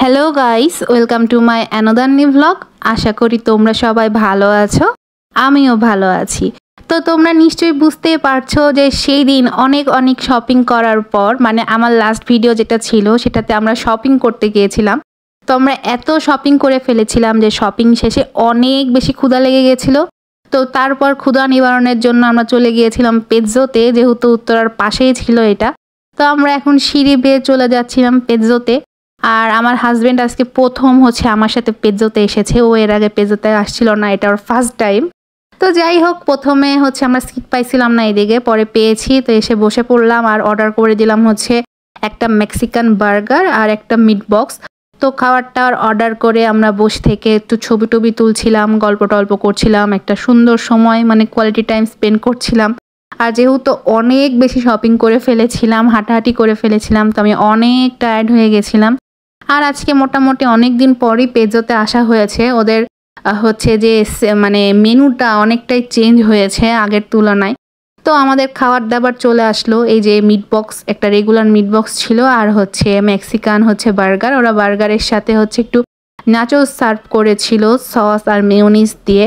Hello guys, welcome to my another new vlog. আশা করি তোমরা সবাই ভালো আছো, আমিও ভালো আছি। তো তোমরা নিশ্চয়ই বুঝতেই পারছো যে সেই দিন অনেক শপিং করার পর, মানে আমার লাস্ট ভিডিও যেটা ছিল সেটাতে আমরা শপিং করতে গিয়েছিলাম। তো আমরা এত শপিং করে ফেলেছিলাম যে শপিং শেষে অনেক বেশি ক্ষুধা লেগে গেছিলো। তো তারপর ক্ষুধা নিবারণের জন্য আমরা চলে গিয়েছিলাম পেৎজোতে, যেহেতু উত্তরার পাশেই ছিল এটা। তো আমরা এখন সিঁড়ি বেয়ে চলে যাচ্ছিলাম পেৎজোতে। আর আমার হাজবেন্ড আজকে প্রথম আমার সাথে পেৎজোতে এসেছে। ও এর আগে পেৎজোতে আসছিল না, এটা ওর ফার্স্ট টাইম। তো যাই হোক, প্রথমে আমরা সিট পাইছিলাম না এদিকে, পরে পেয়েছি। তো এসে বসে পড়লাম আর অর্ডার করে দিলাম একটা মেক্সিকান বার্গার আর একটা মিট বক্স। তো খাবারটা অর্ডার করে আমরা বসে থেকে একটু ছবি টবি তুলছিলাম, গল্প টল্প করছিলাম, একটা সুন্দর সময় মানে কোয়ালিটি টাইম স্পেন্ড করছিলাম। আর যেহেতু অনেক বেশি শপিং করে ফেলেছিলাম, হাঁটাহাঁটি করে ফেলেছিলাম, তো আমি অনেক টায়ার্ড হয়ে গেছিলাম। আর আজকে মোটামুটি অনেক দিন পরই পেৎজোতে আসা হয়েছে। ওদের যে মানে মেনুটা অনেকটাই চেঞ্জ হয়েছে আগের তুলনায়। তো আমাদের খাবার দাবার চলে আসলো। এই যে মিট বক্স, একটা রেগুলার মিট বক্স ছিল, আর মেক্সিকান বার্গার। ওরা বার্গারের সাথে একটু নাচোস সার্ভ করেছিল সস আর মেয়োনিজ দিয়ে।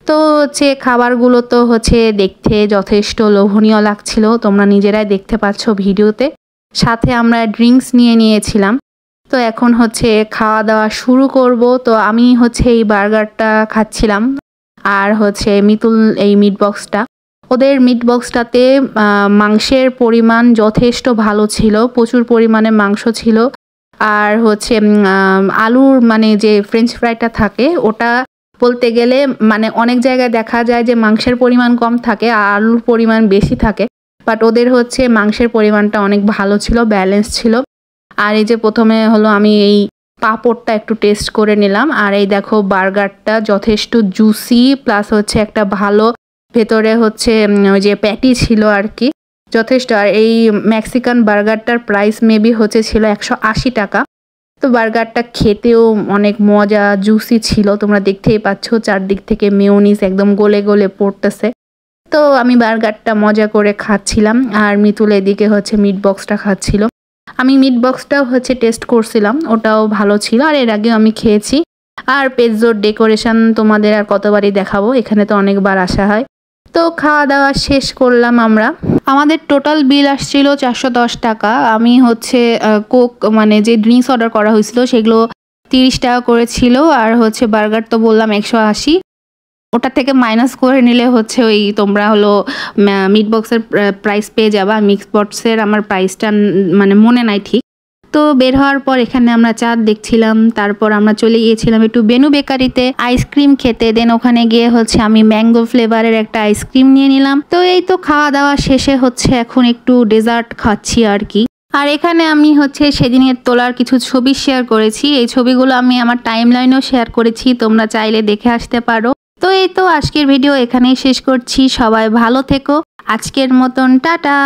তো খাবারগুলো তো দেখতে যথেষ্ট লোভনীয় লাগছিল, তোমরা নিজেরাই দেখতে পাচ্ছ ভিডিওতে। সাথে আমরা ড্রিঙ্কস নিয়ে নিয়েছিলাম। তো এখন খাওয়া দাওয়া শুরু করব। তো আমি এই বার্গারটা খাচ্ছিলাম, আর মিতুল এই মিট বক্সটা। ওদের মিট বক্সটাতে মাংসের পরিমাণ যথেষ্ট ভালো ছিল, প্রচুর পরিমাণে মাংস ছিল। আর আলুর মানে যে ফ্রেঞ্চ ফ্রাইটা থাকে, ওটা বলতে গেলে মানে অনেক জায়গায় দেখা যায় যে মাংসের পরিমাণ কম থাকে আর আলুর পরিমাণ বেশি থাকে, বাট ওদের মাংসের পরিমাণটা অনেক ভালো ছিল, ব্যালেন্স ছিল। আর এই যে প্রথমে আমি এই পাঁপড়টা একটু টেস্ট করে নিলাম। আর এই দেখো বার্গারটা যথেষ্ট জুসি, প্লাস একটা ভালো ভেতরে ওই যে প্যাটি ছিল আর কি, যথেষ্ট। আর এই মেক্সিকান বার্গারটার প্রাইস মেবি ছিল 180 টাকা। তো বার্গারটা খেতেও অনেক মজা, জুসি ছিল, তোমরা দেখতেই পাচ্ছ চারদিক থেকে মেয়োনিজ একদম গলে গলে পড়তেছে। তো আমি বার্গারটা মজা করে খাচ্ছিলাম, আর মিতুল এদিকে মিট বক্সটা খাচ্ছিল। আমি মিট বক্সটাও টেস্ট করছিলাম, ওটাও ভালো ছিল, আর এর আগেও আমি খেয়েছি। আর পেৎজোর ডেকোরেশন তোমাদের আর কতবারই দেখাবো, এখানে তো অনেকবার আসা হয়। তো খাওয়া দাওয়া শেষ করলাম আমরা। আমাদের টোটাল বিল আসছিল 410 টাকা। আমি কোক মানে যে ড্রিঙ্কস অর্ডার করা হয়েছিল সেগুলো 30 টাকা করেছিল। আর বার্গার তো বললাম 180, ওটা থেকে মাইনাস করে নিলে ওই তোমরা মিট বক্সের প্রাইস পেয়ে যাবা। মিক্স বক্সের আমার প্রাইসটা মানে মনে নাই ঠিক। তো বের হওয়ার পর এখানে আমরা চাঁদ দেখছিলাম। তারপর আমরা চলে গিয়েছিলাম একটু বেনু বেকারিতে আইসক্রিম খেতে। দেন ওখানে গিয়ে আমি ম্যাঙ্গো ফ্লেভারের একটা আইসক্রিম নিয়ে নিলাম। তো এই তো খাওয়া দাওয়া শেষে এখন একটু ডেজার্ট খাচ্ছি আর কি। আর এখানে আমি সেদিনের তোলার কিছু ছবি শেয়ার করেছি। এই ছবিগুলো আমি আমার টাইম লাইনেও শেয়ার করেছি, তোমরা চাইলে দেখে আসতে পারো। তো এই তো আজকের ভিডিও এখানেই শেষ করছি। সবাই ভালো থেকো, আজকের মতন টাটা।